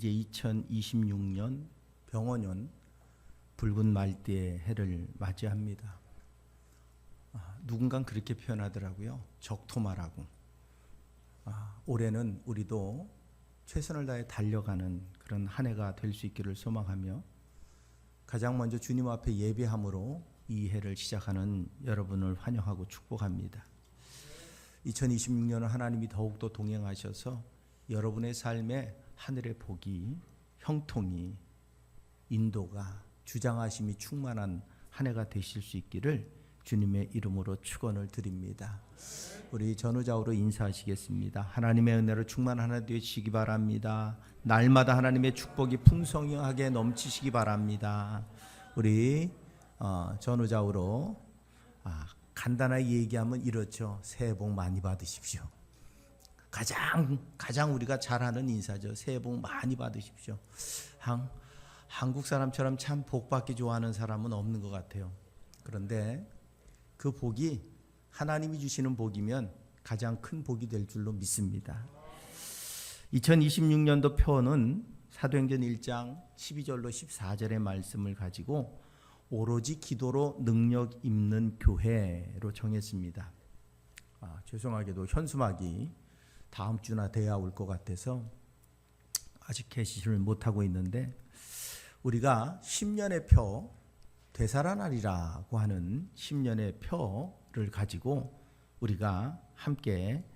이제 2026년 병원년 붉은 말띠의 해를 맞이합니다. 누군가 그렇게 표현하더라고요. 적토마라고. 올해는 우리도 최선을 다해 달려가는 그런 한 해가 될 수 있기를 소망하며 가장 먼저 주님 앞에 예배함으로 이 해를 시작하는 여러분을 환영하고 축복합니다. 2026년은 하나님이 더욱더 동행하셔서 여러분의 삶에 하늘의 복이, 형통이, 인도가, 주장하심이 충만한 한 해가 되실 수 있기를 주님의 이름으로 축원을 드립니다. 우리 전후좌우로 인사하시겠습니다. 하나님의 은혜로 충만한 한 해 되시기 바랍니다. 날마다 하나님의 축복이 풍성하게 넘치시기 바랍니다. 우리 전후좌우로 간단하게 얘기하면 이렇죠. 새해 복 많이 받으십시오. 가장 우리가 잘하는 인사죠. 새해 복 많이 받으십시오. 한국 사람처럼 참 복 받기 좋아하는 사람은 없는 것 같아요. 그런데 그 복이 하나님이 주시는 복이면 가장 큰 복이 될 줄로 믿습니다. 2026년도 표는 사도행전 1장 12절로 14절의 말씀을 가지고 오로지 기도로 능력 있는 교회로 정했습니다. 죄송하게도 현수막이 다음 주나 돼야 올 것 같아서 아직 게시를 못하고 있는데, 우리가 10년의 표, 되살아나리라고 하는 10년의 표를 가지고 우리가 함께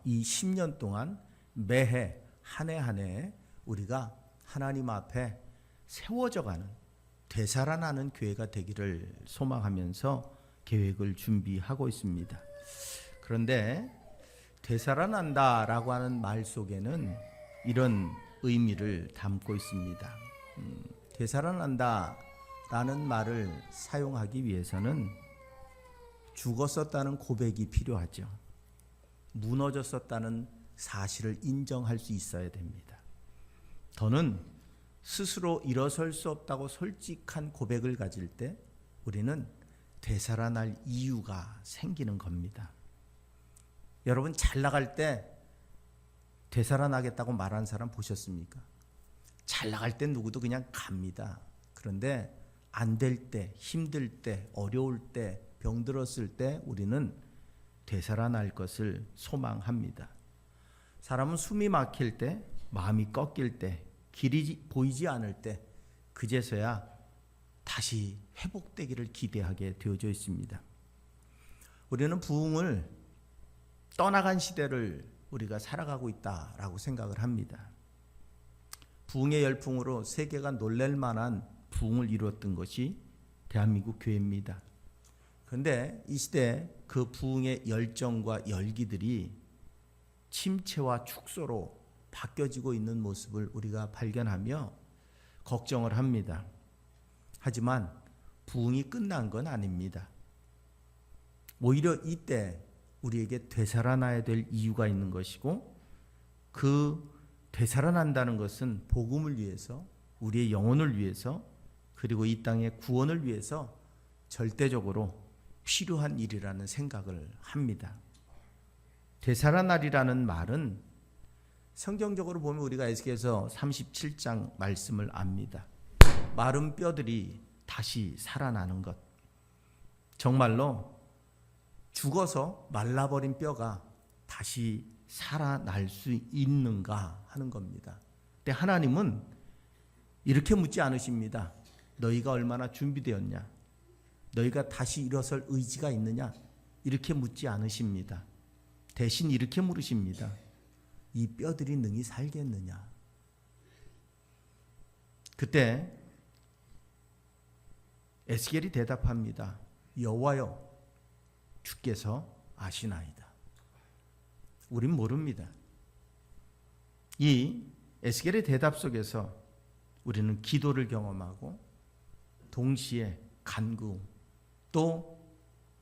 이 10년 동안 매해 한 해 한 해 우리가 하나님 앞에 세워져가는, 되살아나는 교회가 되기를 소망하면서 계획을 준비하고 있습니다. 그런데 되살아난다라고 하는 말 속에는 이런 의미를 담고 있습니다. 되살아난다라는 말을 사용하기 위해서는 죽었었다는 고백이 필요하죠. 무너졌었다는 사실을 인정할 수 있어야 됩니다. 더는 스스로 일어설 수 없다고 솔직한 고백을 가질 때 우리는 되살아날 이유가 생기는 겁니다. 여러분, 잘 나갈 때 되살아나겠다고 말하는 사람 보셨습니까? 잘 나갈 때 누구도 그냥 갑니다. 그런데 안 될 때, 힘들 때, 어려울 때, 병들었을 때 우리는 되살아날 것을 소망합니다. 사람은 숨이 막힐 때, 마음이 꺾일 때, 길이 보이지 않을 때 그제서야 다시 회복되기를 기대하게 되어져 있습니다. 우리는 부흥을 떠나간 시대를 우리가 살아가고 있다라고 생각을 합니다. 부흥의 열풍으로 세계가 놀랄 만한 부흥을 이루었던 것이 대한민국 교회입니다. 그런데 이 시대 그 부흥의 열정과 열기들이 침체와 축소로 바뀌어지고 있는 모습을 우리가 발견하며 걱정을 합니다. 하지만 부흥이 끝난 건 아닙니다. 오히려 이때 우리에게 되살아나야 될 이유가 있는 것이고, 그 되살아난다는 것은 복음을 위해서, 우리의 영혼을 위해서, 그리고 이 땅의 구원을 위해서 절대적으로 필요한 일이라는 생각을 합니다. 되살아나리라는 말은 성경적으로 보면 우리가 에스겔서 37장 말씀을 압니다. 마른 뼈들이 다시 살아나는 것. 정말로 죽어서 말라버린 뼈가 다시 살아날 수 있는가 하는 겁니다. 근데 하나님은 이렇게 묻지 않으십니다. 너희가 얼마나 준비되었냐? 너희가 다시 일어설 의지가 있느냐? 이렇게 묻지 않으십니다. 대신 이렇게 물으십니다. 이 뼈들이 능히 살겠느냐? 그때 에스겔이 대답합니다. 여호와여, 주께서 아시나이다. 우린 모릅니다. 이 에스겔의 대답 속에서 우리는 기도를 경험하고 동시에 간구, 또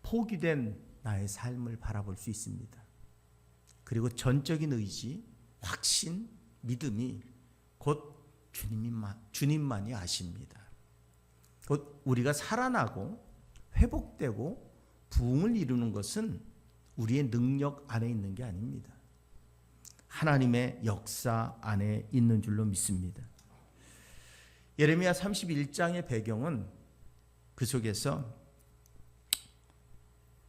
포기된 나의 삶을 바라볼 수 있습니다. 그리고 전적인 의지, 확신, 믿음이 곧 주님만이 아십니다. 곧 우리가 살아나고 회복되고 부흥을 이루는 것은 우리의 능력 안에 있는 게 아닙니다. 하나님의 역사 안에 있는 줄로 믿습니다. 예레미야 31장의 배경은 그 속에서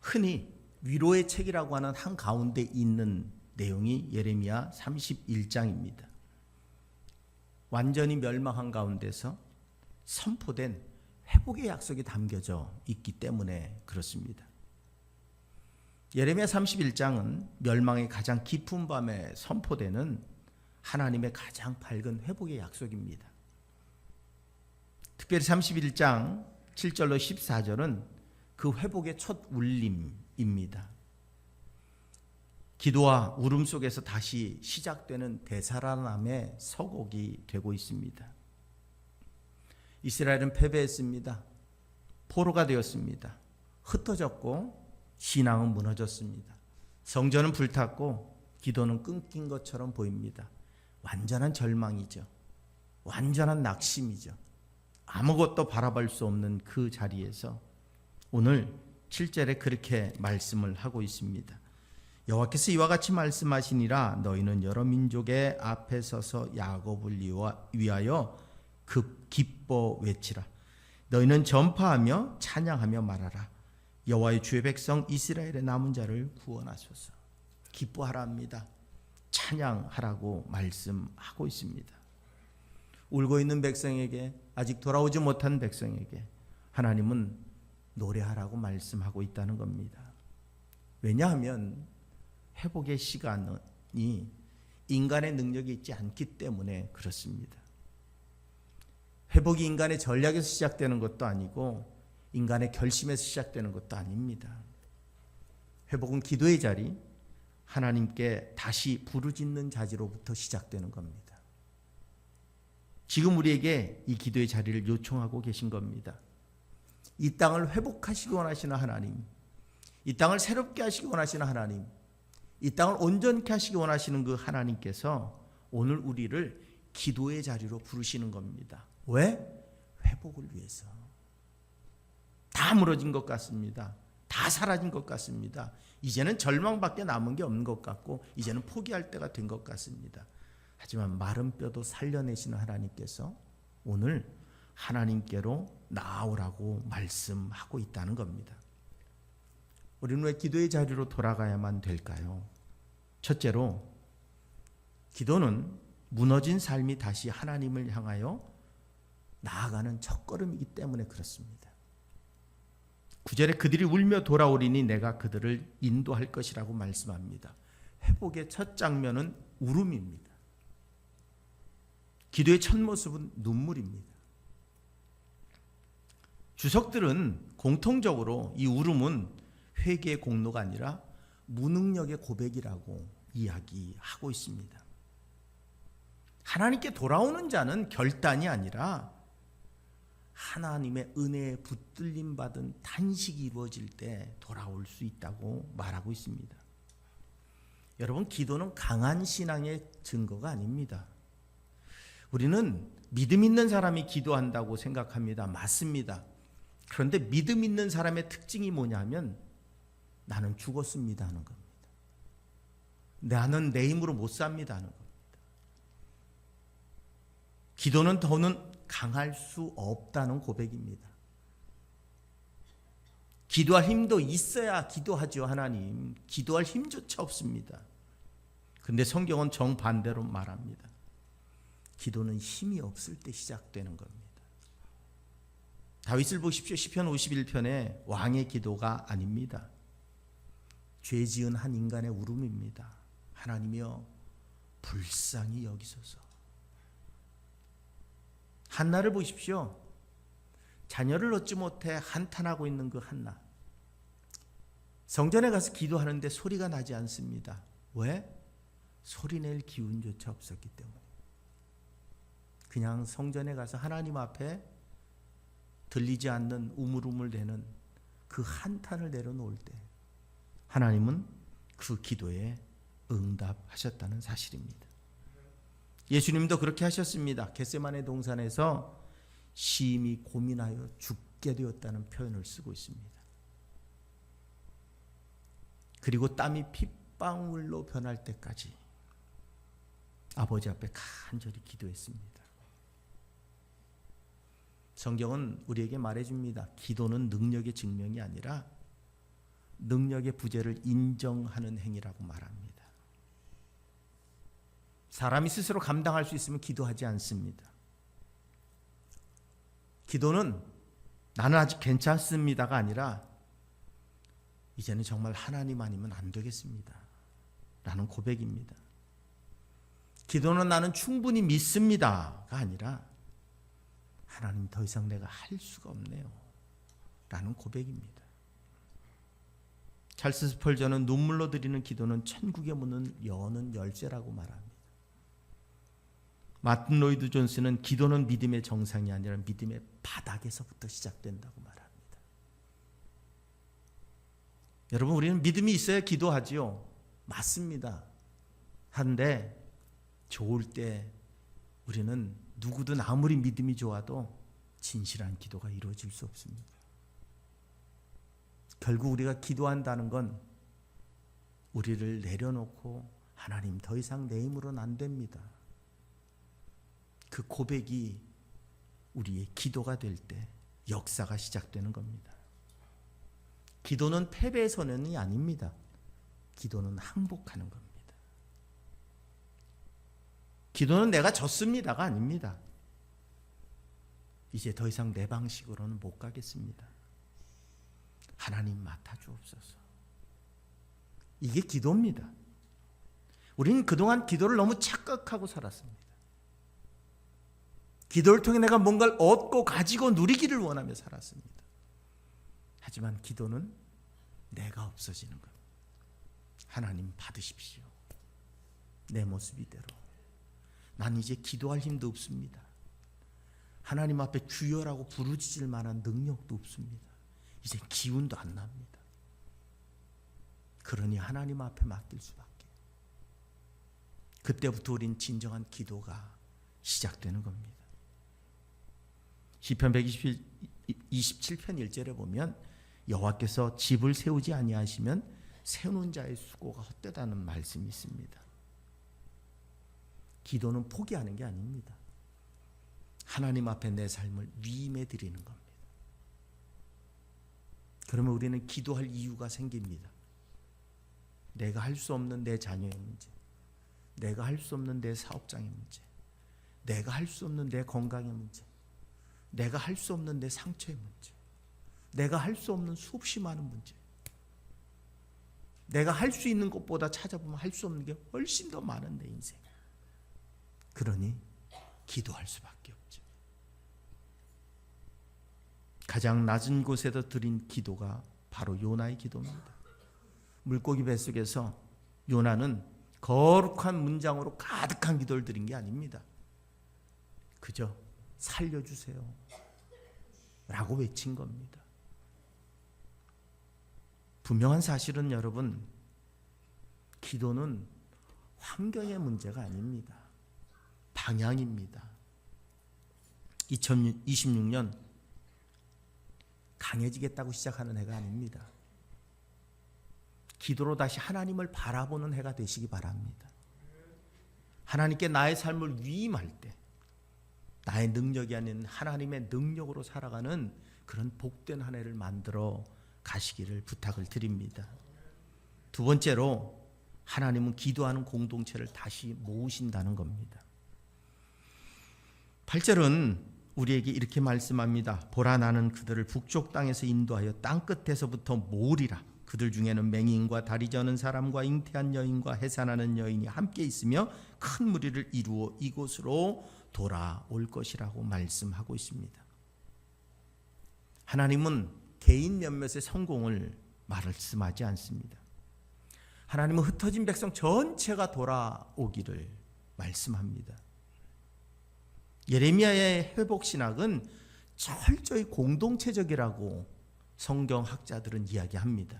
흔히 위로의 책이라고 하는 한가운데 있는 내용이 예레미야 31장입니다. 완전히 멸망한 가운데서 선포된 회복의 약속이 담겨져 있기 때문에 그렇습니다. 예레미야 31장은 멸망의 가장 깊은 밤에 선포되는 하나님의 가장 밝은 회복의 약속입니다. 특별히 31장 7절로 14절은 그 회복의 첫 울림입니다. 기도와 울음 속에서 다시 시작되는 되살아남의 서곡이 되고 있습니다. 이스라엘은 패배했습니다. 포로가 되었습니다. 흩어졌고 신앙은 무너졌습니다. 성전은 불탔고 기도는 끊긴 것처럼 보입니다. 완전한 절망이죠. 완전한 낙심이죠. 아무것도 바라볼 수 없는 그 자리에서 오늘 7절에 그렇게 말씀을 하고 있습니다. 여호와께서 이와 같이 말씀하시니라 너희는 여러 민족의 앞에 서서 야곱을 위하여 기뻐 외치라. 너희는 전파하며 찬양하며 말하라. 여호와의 주의 백성 이스라엘의 남은 자를 구원하소서. 기뻐하라 합니다. 찬양하라고 말씀하고 있습니다. 울고 있는 백성에게, 아직 돌아오지 못한 백성에게 하나님은 노래하라고 말씀하고 있다는 겁니다. 왜냐하면 회복의 시간이 인간의 능력이 있지 않기 때문에 그렇습니다. 회복이 인간의 전략에서 시작되는 것도 아니고 인간의 결심에서 시작되는 것도 아닙니다. 회복은 기도의 자리, 하나님께 다시 부르짖는 자리로부터 시작되는 겁니다. 지금 우리에게 이 기도의 자리를 요청하고 계신 겁니다. 이 땅을 회복하시기 원하시는 하나님, 이 땅을 새롭게 하시기 원하시는 하나님, 이 땅을 온전케 하시기 원하시는 그 하나님께서 오늘 우리를 기도의 자리로 부르시는 겁니다. 왜? 회복을 위해서. 다 무너진 것 같습니다. 다 사라진 것 같습니다. 이제는 절망밖에 남은 게 없는 것 같고 이제는 포기할 때가 된 것 같습니다. 하지만 마른 뼈도 살려내시는 하나님께서 오늘 하나님께로 나아오라고 말씀하고 있다는 겁니다. 우리는 왜 기도의 자리로 돌아가야만 될까요? 첫째로, 기도는 무너진 삶이 다시 하나님을 향하여 나아가는 첫걸음이기 때문에 그렇습니다. 9절에 그들이 울며 돌아오리니 내가 그들을 인도할 것이라고 말씀합니다. 회복의 첫 장면은 울음입니다. 기도의 첫 모습은 눈물입니다. 주석들은 공통적으로 이 울음은 회개의 공로가 아니라 무능력의 고백이라고 이야기하고 있습니다. 하나님께 돌아오는 자는 결단이 아니라 하나님의 은혜에 붙들림 받은 탄식이 이루어질 때 돌아올 수 있다고 말하고 있습니다. 여러분, 기도는 강한 신앙의 증거가 아닙니다. 우리는 믿음 있는 사람이 기도한다고 생각합니다. 맞습니다. 그런데 믿음 있는 사람의 특징이 뭐냐면 나는 죽었습니다 하는 겁니다. 나는 내 힘으로 못 삽니다 하는 겁니다. 기도는 더는 강할 수 없다는 고백입니다. 기도할 힘도 있어야 기도하죠. 하나님, 기도할 힘조차 없습니다. 근데 성경은 정반대로 말합니다. 기도는 힘이 없을 때 시작되는 겁니다. 다윗을 보십시오. 시편 51편에 왕의 기도가 아닙니다. 죄 지은 한 인간의 울음입니다. 하나님이여 불쌍히 여기소서. 한나를 보십시오. 자녀를 얻지 못해 한탄하고 있는 그 한나. 성전에 가서 기도하는데 소리가 나지 않습니다. 왜? 소리낼 기운조차 없었기 때문에. 그냥 성전에 가서 하나님 앞에 들리지 않는 우물우물대는 그 한탄을 내려놓을 때 하나님은 그 기도에 응답하셨다는 사실입니다. 예수님도 그렇게 하셨습니다. 겟세마네 동산에서 심히 고민하여 죽게 되었다는 표현을 쓰고 있습니다. 그리고 땀이 핏방울로 변할 때까지 아버지 앞에 간절히 기도했습니다. 성경은 우리에게 말해줍니다. 기도는 능력의 증명이 아니라 능력의 부재를 인정하는 행위라고 말합니다. 사람이 스스로 감당할 수 있으면 기도하지 않습니다. 기도는 나는 아직 괜찮습니다가 아니라 이제는 정말 하나님 아니면 안 되겠습니다 라는 고백입니다. 기도는 나는 충분히 믿습니다가 아니라 하나님 더 이상 내가 할 수가 없네요 라는 고백입니다. 찰스 스펄전은 눈물로 드리는 기도는 천국의 문을 여는 열쇠라고 말합니다. 마틴 로이드 존스는 기도는 믿음의 정상이 아니라 믿음의 바닥에서부터 시작된다고 말합니다. 여러분, 우리는 믿음이 있어야 기도하지요. 맞습니다. 한데 좋을 때 우리는 누구든 아무리 믿음이 좋아도 진실한 기도가 이루어질 수 없습니다. 결국 우리가 기도한다는 건 우리를 내려놓고 하나님 더 이상 내 힘으로는 안 됩니다. 그 고백이 우리의 기도가 될 때 역사가 시작되는 겁니다. 기도는 패배의 선언이 아닙니다. 기도는 항복하는 겁니다. 기도는 내가 졌습니다가 아닙니다. 이제 더 이상 내 방식으로는 못 가겠습니다. 하나님 맡아주옵소서. 이게 기도입니다. 우리는 그동안 기도를 너무 착각하고 살았습니다. 기도를 통해 내가 뭔가를 얻고 가지고 누리기를 원하며 살았습니다. 하지만 기도는 내가 없어지는 겁니다. 하나님 받으십시오. 내 모습 이대로. 난 이제 기도할 힘도 없습니다. 하나님 앞에 주여라고 부르짖을 만한 능력도 없습니다. 이제 기운도 안 납니다. 그러니 하나님 앞에 맡길 수밖에. 그때부터 우린 진정한 기도가 시작되는 겁니다. 시편 127편 1절에 보면 여호와께서 집을 세우지 아니하시면 세우는 자의 수고가 헛되다는 말씀이 있습니다. 기도는 포기하는 게 아닙니다. 하나님 앞에 내 삶을 위임해 드리는 겁니다. 그러면 우리는 기도할 이유가 생깁니다. 내가 할 수 없는 내 자녀의 문제, 내가 할 수 없는 내 사업장의 문제, 내가 할 수 없는 내 건강의 문제, 내가 할 수 없는 내 상처의 문제, 내가 할 수 없는 수없이 많은 문제, 내가 할 수 있는 것보다 찾아보면 할 수 없는 게 훨씬 더 많은 내 인생. 그러니 기도할 수밖에 없죠. 가장 낮은 곳에서 드린 기도가 바로 요나의 기도입니다. 물고기 뱃속에서 요나는 거룩한 문장으로 가득한 기도를 드린 게 아닙니다. 그저 살려주세요 라고 외친 겁니다. 분명한 사실은 여러분, 기도는 환경의 문제가 아닙니다. 방향입니다. 2026년 강해지겠다고 시작하는 해가 아닙니다. 기도로 다시 하나님을 바라보는 해가 되시기 바랍니다. 하나님께 나의 삶을 위임할 때 나의 능력이 아닌 하나님의 능력으로 살아가는 그런 복된 한 해를 만들어 가시기를 부탁을 드립니다. 두 번째로, 하나님은 기도하는 공동체를 다시 모으신다는 겁니다. 8절은 우리에게 이렇게 말씀합니다. 보라, 나는 그들을 북쪽 땅에서 인도하여 땅끝에서부터 모으리라. 그들 중에는 맹인과 다리 저는 사람과 잉태한 여인과 해산하는 여인이 함께 있으며 큰 무리를 이루어 이곳으로 돌아올 것이라고 말씀하고 있습니다. 하나님은 개인 몇몇의 성공을 말씀하지 않습니다. 하나님은 흩어진 백성 전체가 돌아오기를 말씀합니다. 예레미야의 회복 신학은 철저히 공동체적이라고 성경학자들은 이야기합니다.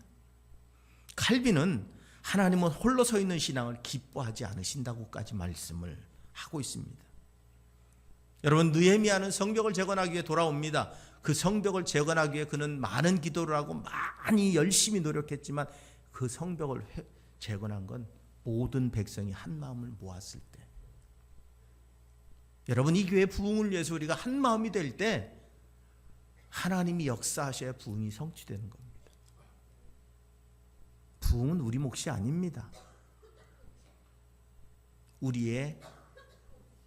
칼빈은 하나님은 홀로 서 있는 신앙을 기뻐하지 않으신다고까지 말씀을 하고 있습니다. 여러분, 느헤미야는 성벽을 재건하기 위해 돌아옵니다. 그 성벽을 재건하기 위해 그는 많은 기도를 하고 많이 열심히 노력했지만 그 성벽을 재건한 건 모든 백성이 한 마음을 모았을 때 여러분, 이 교회 부흥을 위해서 우리가 한 마음이 될 때 하나님이 역사하셔야 부흥이 성취되는 겁니다. 부흥은 우리 몫이 아닙니다. 우리의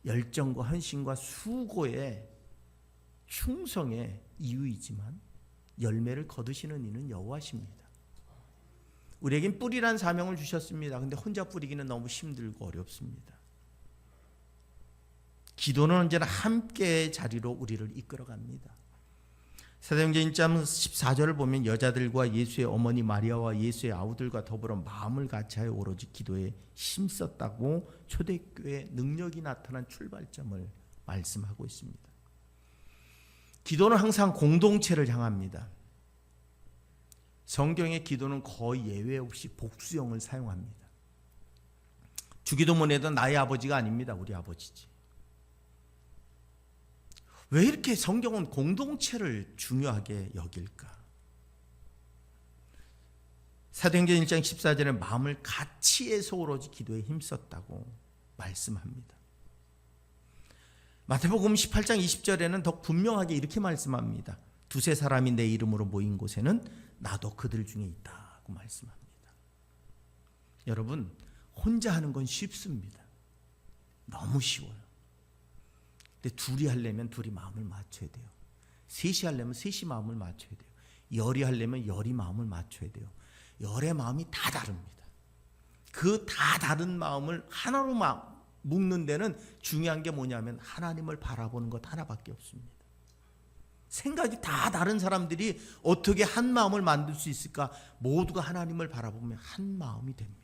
열정과 헌신과 수고의 충성의 이유이지만 열매를 거두시는 이는 여호와십니다. 우리에겐 뿌리란 사명을 주셨습니다. 근데 혼자 뿌리기는 너무 힘들고 어렵습니다. 기도는 언제나 함께의 자리로 우리를 이끌어갑니다. 사도행전 1장 14절을 보면 여자들과 예수의 어머니 마리아와 예수의 아우들과 더불어 마음을 같이하여 오로지 기도에 힘썼다고 초대교회의 능력이 나타난 출발점을 말씀하고 있습니다. 기도는 항상 공동체를 향합니다. 성경의 기도는 거의 예외 없이 복수형을 사용합니다. 주기도문에도 나의 아버지가 아닙니다. 우리 아버지지. 왜 이렇게 성경은 공동체를 중요하게 여길까? 사도행전 1장 14절에 마음을 같이 해서 오로지 기도에 힘썼다고 말씀합니다. 마태복음 18장 20절에는 더 분명하게 이렇게 말씀합니다. 두세 사람이 내 이름으로 모인 곳에는 나도 그들 중에 있다고 말씀합니다. 여러분, 혼자 하는 건 쉽습니다. 너무 쉬워요. 근데 둘이 하려면 둘이 마음을 맞춰야 돼요. 셋이 하려면 셋이 마음을 맞춰야 돼요. 열이 하려면 열이 마음을 맞춰야 돼요. 열의 마음이 다 다릅니다. 그 다 다른 마음을 하나로 묶는 데는 중요한 게 뭐냐면 하나님을 바라보는 것 하나밖에 없습니다. 생각이 다 다른 사람들이 어떻게 한 마음을 만들 수 있을까? 모두가 하나님을 바라보면 한 마음이 됩니다.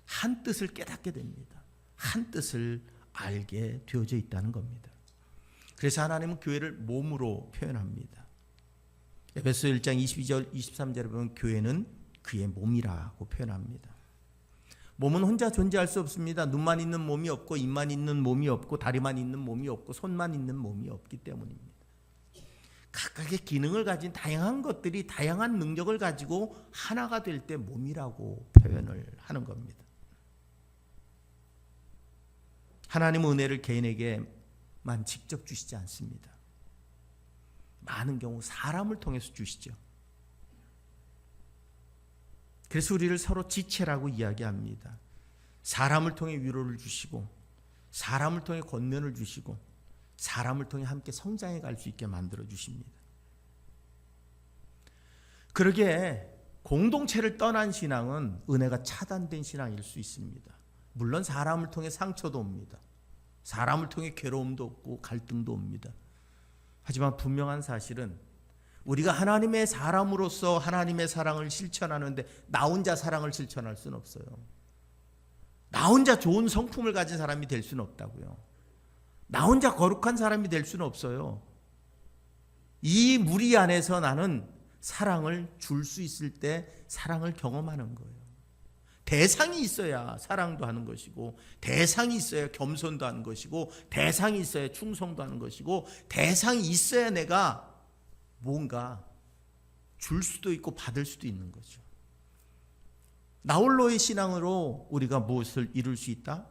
한 뜻을 깨닫게 됩니다. 한 뜻을 알게 되어져 있다는 겁니다. 그래서 하나님은 교회를 몸으로 표현합니다. 에베소 1장 22절 23절에 보면 교회는 그의 몸이라고 표현합니다. 몸은 혼자 존재할 수 없습니다. 눈만 있는 몸이 없고 입만 있는 몸이 없고 다리만 있는 몸이 없고 손만 있는 몸이 없기 때문입니다. 각각의 기능을 가진 다양한 것들이 다양한 능력을 가지고 하나가 될 때 몸이라고 표현을 하는 겁니다. 하나님은 은혜를 개인에게만 직접 주시지 않습니다. 많은 경우 사람을 통해서 주시죠. 그래서 우리를 서로 지체라고 이야기합니다. 사람을 통해 위로를 주시고 사람을 통해 권면을 주시고 사람을 통해 함께 성장해 갈 수 있게 만들어 주십니다. 그러기에 공동체를 떠난 신앙은 은혜가 차단된 신앙일 수 있습니다. 물론 사람을 통해 상처도 옵니다. 사람을 통해 괴로움도 없고 갈등도 옵니다. 하지만 분명한 사실은 우리가 하나님의 사람으로서 하나님의 사랑을 실천하는데 나 혼자 사랑을 실천할 수는 없어요. 나 혼자 좋은 성품을 가진 사람이 될 수는 없다고요. 나 혼자 거룩한 사람이 될 수는 없어요. 이 무리 안에서 나는 사랑을 줄 수 있을 때 사랑을 경험하는 거예요. 대상이 있어야 사랑도 하는 것이고 대상이 있어야 겸손도 하는 것이고 대상이 있어야 충성도 하는 것이고 대상이 있어야 내가 뭔가 줄 수도 있고 받을 수도 있는 거죠. 나홀로의 신앙으로 우리가 무엇을 이룰 수 있다?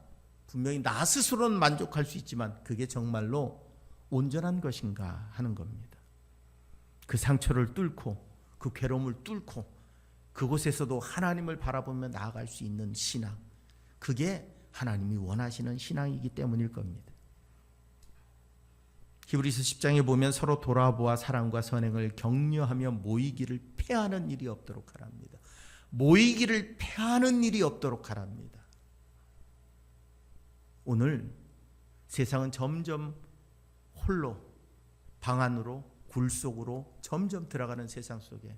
분명히 나 스스로는 만족할 수 있지만 그게 정말로 온전한 것인가 하는 겁니다. 그 상처를 뚫고 그 괴로움을 뚫고 그곳에서도 하나님을 바라보며 나아갈 수 있는 신앙, 그게 하나님이 원하시는 신앙이기 때문일 겁니다. 히브리서 10장에 보면 서로 돌아보아 사랑과 선행을 격려하며 모이기를 패하는 일이 없도록 하랍니다. 모이기를 패하는 일이 없도록 하랍니다. 오늘 세상은 점점 홀로 방 안으로 굴 속으로 점점 들어가는 세상 속에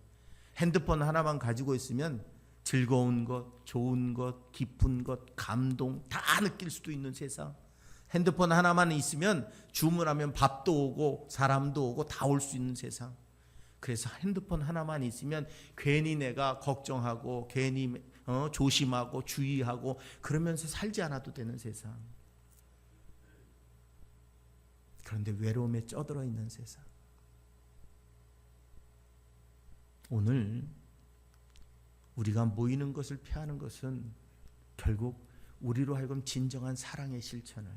핸드폰 하나만 가지고 있으면 즐거운 것, 좋은 것, 기쁜 것, 감동 다 느낄 수도 있는 세상. 핸드폰 하나만 있으면 주문하면 밥도 오고 사람도 오고 다 올 수 있는 세상. 그래서 핸드폰 하나만 있으면 괜히 내가 걱정하고 괜히 조심하고 주의하고 그러면서 살지 않아도 되는 세상. 그런데 외로움에 쩌들어 있는 세상. 오늘 우리가 모이는 것을 피하는 것은 결국 우리로 하여금 진정한 사랑의 실천을,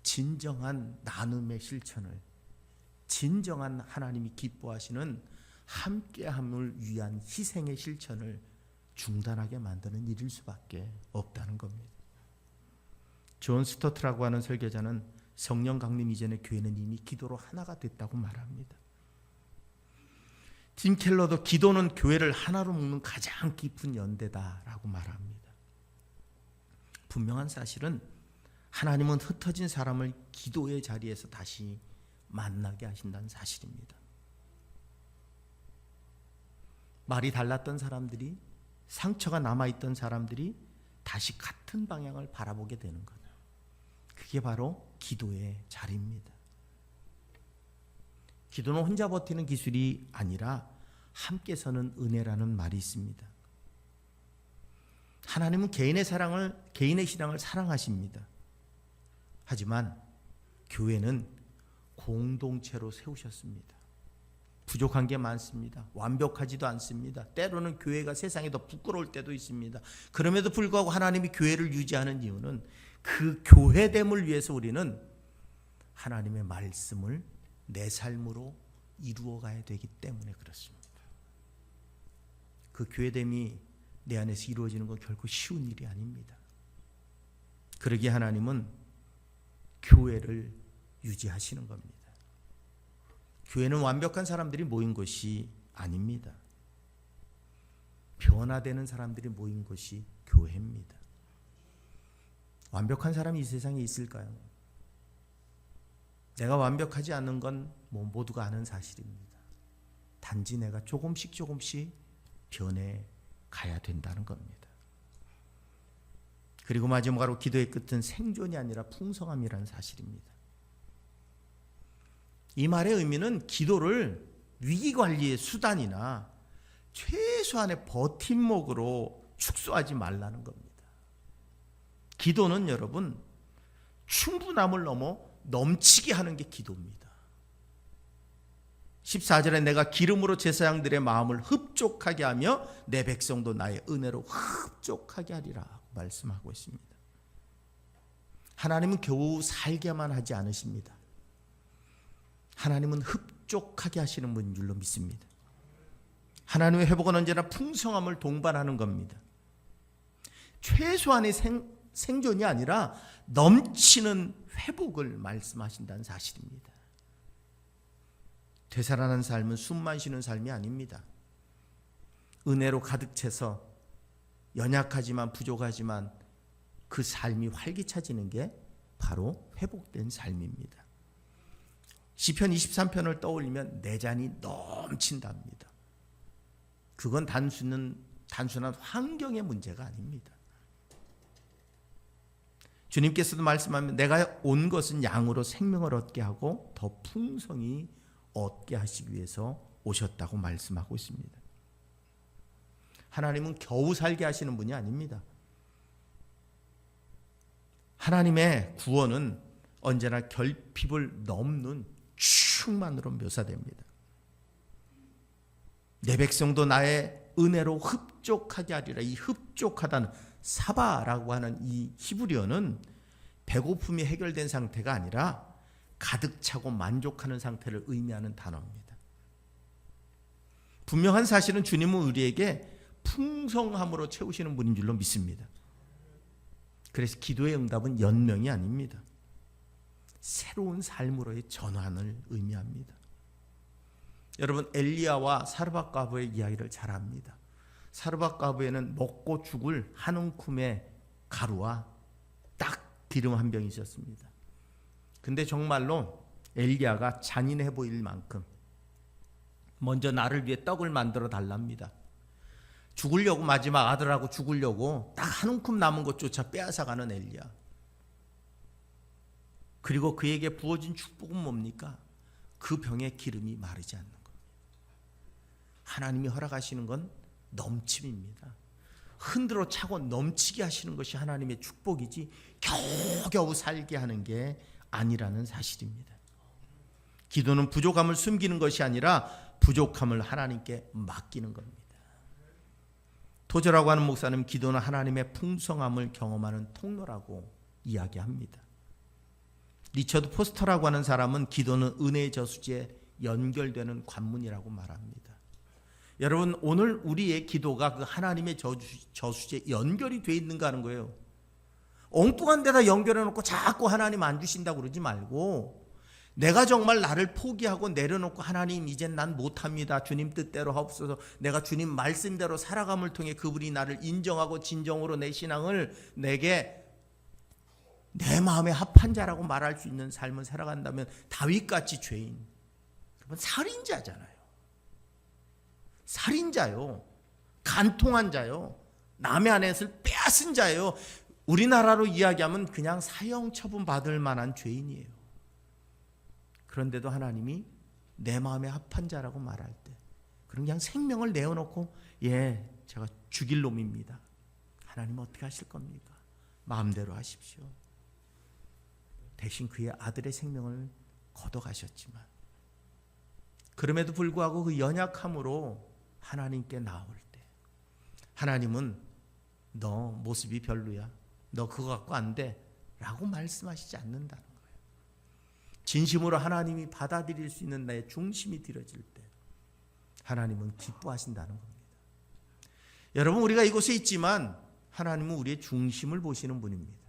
진정한 나눔의 실천을, 진정한 하나님이 기뻐하시는 함께함을 위한 희생의 실천을 중단하게 만드는 일일 수밖에 없다는 겁니다. 존 스토트라고 하는 설교자는 성령 강림 이전에 교회는 이미 기도로 하나가 됐다고 말합니다. 팀 켈러도 기도는 교회를 하나로 묶는 가장 깊은 연대다라고 말합니다. 분명한 사실은 하나님은 흩어진 사람을 기도의 자리에서 다시 만나게 하신다는 사실입니다. 말이 달랐던 사람들이, 상처가 남아있던 사람들이 다시 같은 방향을 바라보게 되는 거예요. 그게 바로 기도의 자리입니다. 기도는 혼자 버티는 기술이 아니라 함께 서는 은혜라는 말이 있습니다. 하나님은 개인의 신앙을 사랑하십니다. 하지만 교회는 공동체로 세우셨습니다. 부족한 게 많습니다. 완벽하지도 않습니다. 때로는 교회가 세상에 더 부끄러울 때도 있습니다. 그럼에도 불구하고 하나님이 교회를 유지하는 이유는 그 교회됨을 위해서 우리는 하나님의 말씀을 내 삶으로 이루어가야 되기 때문에 그렇습니다. 그 교회됨이 내 안에서 이루어지는 건 결코 쉬운 일이 아닙니다. 그러기에 하나님은 교회를 유지하시는 겁니다. 교회는 완벽한 사람들이 모인 것이 아닙니다. 변화되는 사람들이 모인 것이 교회입니다. 완벽한 사람이 이 세상에 있을까요? 내가 완벽하지 않는 건 모두가 아는 사실입니다. 단지 내가 조금씩 변해 가야 된다는 겁니다. 그리고 마지막으로 기도의 끝은 생존이 아니라 풍성함이라는 사실입니다. 이 말의 의미는 기도를 위기관리의 수단이나 최소한의 버팀목으로 축소하지 말라는 겁니다. 기도는 여러분 충분함을 넘어 넘치게 하는 게 기도입니다. 14절에 내가 기름으로 제사장들의 마음을 흡족하게 하며 내 백성도 나의 은혜로 흡족하게 하리라 말씀하고 있습니다. 하나님은 겨우 살게만 하지 않으십니다. 하나님은 흡족하게 하시는 분인 줄로 믿습니다. 하나님의 회복은 언제나 풍성함을 동반하는 겁니다. 최소한의 생존이 아니라 넘치는 회복을 말씀하신다는 사실입니다. 되살아난 삶은 숨만 쉬는 삶이 아닙니다. 은혜로 가득 차서 연약하지만 부족하지만 그 삶이 활기차지는 게 바로 회복된 삶입니다. 시편 23편을 떠올리면 내 잔이 넘친답니다. 그건 단순한 환경의 문제가 아닙니다. 주님께서도 말씀하면 내가 온 것은 양으로 생명을 얻게 하고 더 풍성히 얻게 하시기 위해서 오셨다고 말씀하고 있습니다. 하나님은 겨우 살게 하시는 분이 아닙니다. 하나님의 구원은 언제나 결핍을 넘는 충만으로 묘사됩니다. 내 백성도 나의 은혜로 흡족하게 하리라. 이 흡족하다는 사바라고 하는 이 히브리어는 배고픔이 해결된 상태가 아니라 가득 차고 만족하는 상태를 의미하는 단어입니다. 분명한 사실은 주님은 우리에게 풍성함으로 채우시는 분인 줄로 믿습니다. 그래서 기도의 응답은 연명이 아닙니다. 새로운 삶으로의 전환을 의미합니다. 여러분 엘리야와 사르밧 과부의 이야기를 잘 압니다. 사르밧 과부에는 먹고 죽을 한 움큼의 가루와 딱 기름 한 병이 있었습니다. 근데 정말로 엘리야가 잔인해 보일 만큼 먼저 나를 위해 떡을 만들어 달랍니다. 죽으려고 마지막 아들하고 죽으려고 딱 한 움큼 남은 것조차 빼앗아가는 엘리야. 그리고 그에게 부어진 축복은 뭡니까? 그 병의 기름이 마르지 않는 겁니다. 하나님이 허락하시는 건 넘침입니다. 흔들어 차고 넘치게 하시는 것이 하나님의 축복이지 겨우겨우 살게 하는 게 아니라는 사실입니다. 기도는 부족함을 숨기는 것이 아니라 부족함을 하나님께 맡기는 겁니다. 토저라고 하는 목사는 기도는 하나님의 풍성함을 경험하는 통로라고 이야기합니다. 리처드 포스터라고 하는 사람은 기도는 은혜의 저수지에 연결되는 관문이라고 말합니다. 여러분, 오늘 우리의 기도가 그 하나님의 저수지에 연결이 돼 있는가 하는 거예요. 엉뚱한 데다 연결해 놓고 자꾸 하나님 안 주신다고 그러지 말고, 내가 정말 나를 포기하고 내려놓고 하나님 이젠 난 못합니다, 주님 뜻대로 하옵소서, 내가 주님 말씀대로 살아감을 통해 그분이 나를 인정하고 진정으로 내 신앙을 내게 내 마음에 합한 자라고 말할 수 있는 삶을 살아간다면 다윗같이 죄인, 여러분 살인자잖아요. 살인자요, 간통한 자요, 남의 아내를 빼앗은 자요. 우리나라로 이야기하면 그냥 사형 처분 받을 만한 죄인이에요. 그런데도 하나님이 내 마음에 합한 자라고 말할 때, 그냥 생명을 내어놓고 제가 죽일 놈입니다, 하나님 어떻게 하실 겁니까? 마음대로 하십시오. 대신 그의 아들의 생명을 걷어가셨지만, 그럼에도 불구하고 그 연약함으로 하나님께 나올 때 하나님은 너 모습이 별로야, 너 그거 갖고 안 돼 라고 말씀하시지 않는다는 거예요. 진심으로 하나님이 받아들일 수 있는 나의 중심이 들어질 때 하나님은 기뻐하신다는 겁니다. 여러분, 우리가 이곳에 있지만 하나님은 우리의 중심을 보시는 분입니다.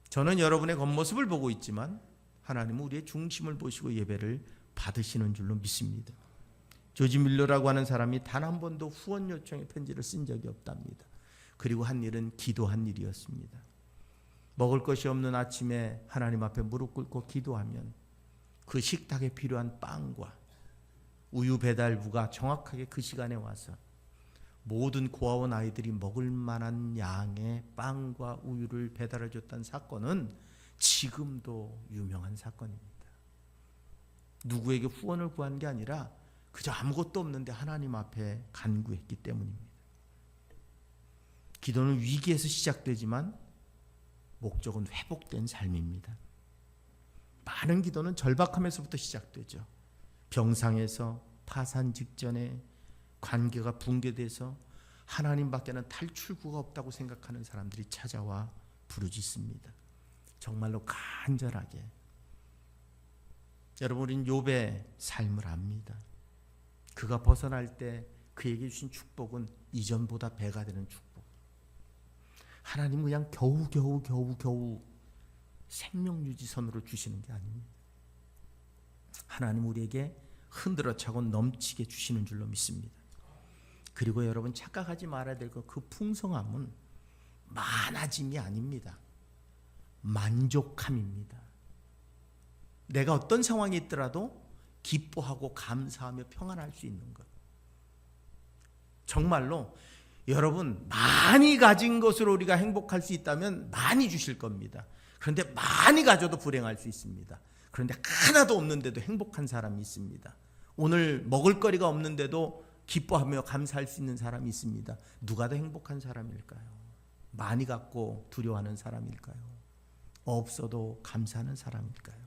저는 여러분의 겉모습을 보고 있지만 하나님은 우리의 중심을 보시고 예배를 받으시는 줄로 믿습니다. 조지 밀러라고 하는 사람이 단 한 번도 후원 요청의 편지를 쓴 적이 없답니다. 그리고 한 일은 기도한 일이었습니다. 먹을 것이 없는 아침에 하나님 앞에 무릎 꿇고 기도하면 그 식탁에 필요한 빵과 우유 배달부가 정확하게 그 시간에 와서 모든 고아원 아이들이 먹을 만한 양의 빵과 우유를 배달해 줬다는 사건은 지금도 유명한 사건입니다. 누구에게 후원을 구한 게 아니라 그저 아무것도 없는데 하나님 앞에 간구했기 때문입니다. 기도는 위기에서 시작되지만 목적은 회복된 삶입니다. 많은 기도는 절박함에서부터 시작되죠. 병상에서, 파산 직전에, 관계가 붕괴돼서 하나님밖에는 탈출구가 없다고 생각하는 사람들이 찾아와 부르짖습니다. 정말로 간절하게. 여러분, 우린 욥의 삶을 압니다. 그가 벗어날 때 그에게 주신 축복은 이전보다 배가 되는 축복. 하나님은 그냥 겨우 생명유지선으로 주시는 게 아닙니다. 하나님 우리에게 흔들어 차고 넘치게 주시는 줄로 믿습니다. 그리고 여러분, 착각하지 말아야 될 것, 그 풍성함은 많아짐이 아닙니다. 만족함입니다. 내가 어떤 상황이 있더라도 기뻐하고 감사하며 평안할 수 있는 것. 정말로 여러분, 많이 가진 것으로 우리가 행복할 수 있다면 많이 주실 겁니다. 그런데 많이 가져도 불행할 수 있습니다. 그런데 하나도 없는데도 행복한 사람이 있습니다. 오늘 먹을 거리가 없는데도 기뻐하며 감사할 수 있는 사람이 있습니다. 누가 더 행복한 사람일까요? 많이 갖고 두려워하는 사람일까요? 없어도 감사하는 사람일까요?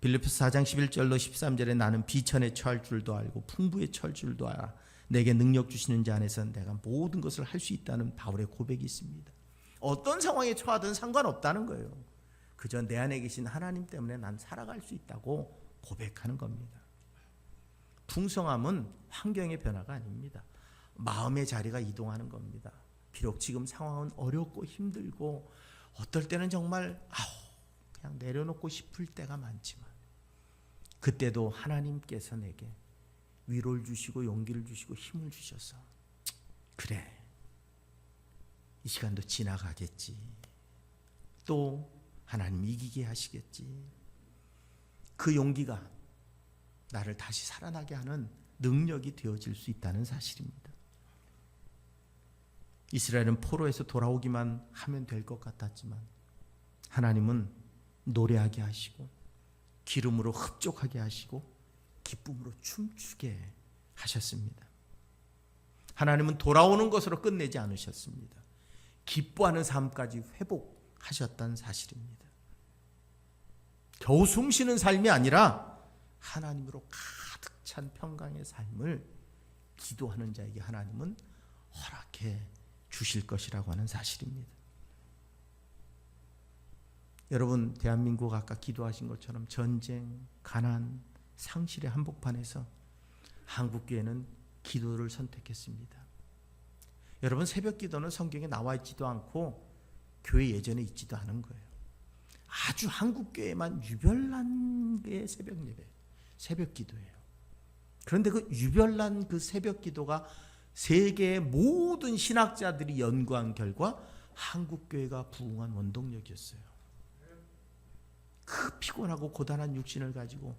빌립보서 4장 11절로 13절에 나는 비천에 처할 줄도 알고 풍부에 처할 줄도 알아 내게 능력 주시는 자 안에서 내가 모든 것을 할 수 있다는 바울의 고백이 있습니다. 어떤 상황에 처하든 상관없다는 거예요. 그저 내 안에 계신 하나님 때문에 난 살아갈 수 있다고 고백하는 겁니다. 풍성함은 환경의 변화가 아닙니다. 마음의 자리가 이동하는 겁니다. 비록 지금 상황은 어렵고 힘들고 어떨 때는 정말 그냥 내려놓고 싶을 때가 많지만 그때도 하나님께서 내게 위로를 주시고 용기를 주시고 힘을 주셔서 그래, 이 시간도 지나가겠지, 또 하나님 이기게 하시겠지, 그 용기가 나를 다시 살아나게 하는 능력이 되어질 수 있다는 사실입니다. 이스라엘은 포로에서 돌아오기만 하면 될 것 같았지만 하나님은 노래하게 하시고 기름으로 흡족하게 하시고 기쁨으로 춤추게 하셨습니다. 하나님은 돌아오는 것으로 끝내지 않으셨습니다. 기뻐하는 삶까지 회복하셨다는 사실입니다. 겨우 숨 쉬는 삶이 아니라 하나님으로 가득 찬 평강의 삶을 기도하는 자에게 하나님은 허락해 주실 것이라고 하는 사실입니다. 여러분, 대한민국 아까 기도하신 것처럼 전쟁, 가난, 상실의 한복판에서 한국교회는 기도를 선택했습니다. 여러분, 새벽 기도는 성경에 나와 있지도 않고 교회 예전에 있지도 않은 거예요. 아주 한국교회만 유별난 게 새벽 예배, 새벽 기도예요. 그런데 그 유별난 그 새벽 기도가 세계의 모든 신학자들이 연구한 결과 한국교회가 부흥한 원동력이었어요. 그 피곤하고 고단한 육신을 가지고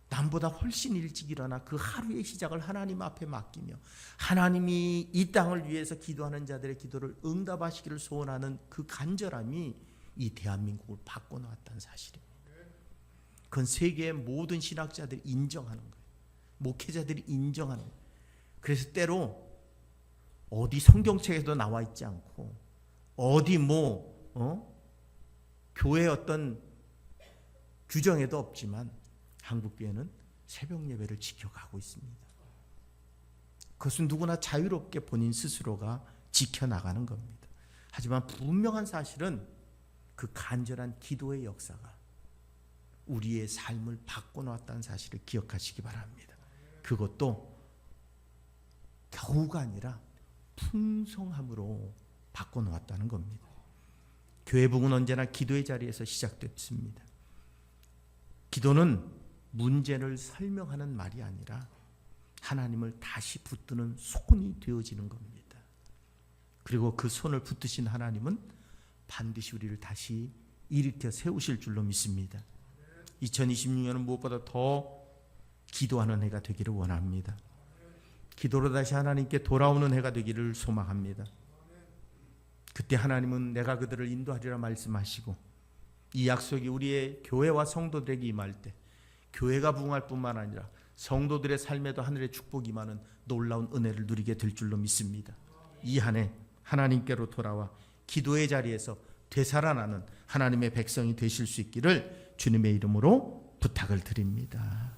남보다 훨씬 일찍 일어나 그 하루의 시작을 하나님 앞에 맡기며 하나님이 이 땅을 위해서 기도하는 자들의 기도를 응답하시기를 소원하는 그 간절함이 이 대한민국을 바꿔놓았다는 사실입니다. 그건 세계의 모든 신학자들이 인정하는 거예요. 목회자들이 인정하는 거예요. 그래서 때로 어디 성경책에도 나와 있지 않고 어디 교회 어떤 규정에도 없지만 한국교회는 새벽 예배를 지켜가고 있습니다. 그것은 누구나 자유롭게 본인 스스로가 지켜나가는 겁니다. 하지만 분명한 사실은 그 간절한 기도의 역사가 우리의 삶을 바꿔놓았다는 사실을 기억하시기 바랍니다. 그것도 겨우가 아니라 풍성함으로 바꿔놓았다는 겁니다. 교회 부흥은 언제나 기도의 자리에서 시작됐습니다. 기도는 문제를 설명하는 말이 아니라 하나님을 다시 붙드는 손이 되어지는 겁니다. 그리고 그 손을 붙드신 하나님은 반드시 우리를 다시 일으켜 세우실 줄로 믿습니다. 2026년은 무엇보다 더 기도하는 해가 되기를 원합니다. 기도로 다시 하나님께 돌아오는 해가 되기를 소망합니다. 그때 하나님은 내가 그들을 인도하리라 말씀하시고 이 약속이 우리의 교회와 성도들에게 임할 때 교회가 부흥할 뿐만 아니라 성도들의 삶에도 하늘의 축복이 임하는 놀라운 은혜를 누리게 될 줄로 믿습니다. 이 한 해 하나님께로 돌아와 기도의 자리에서 되살아나는 하나님의 백성이 되실 수 있기를 주님의 이름으로 부탁을 드립니다.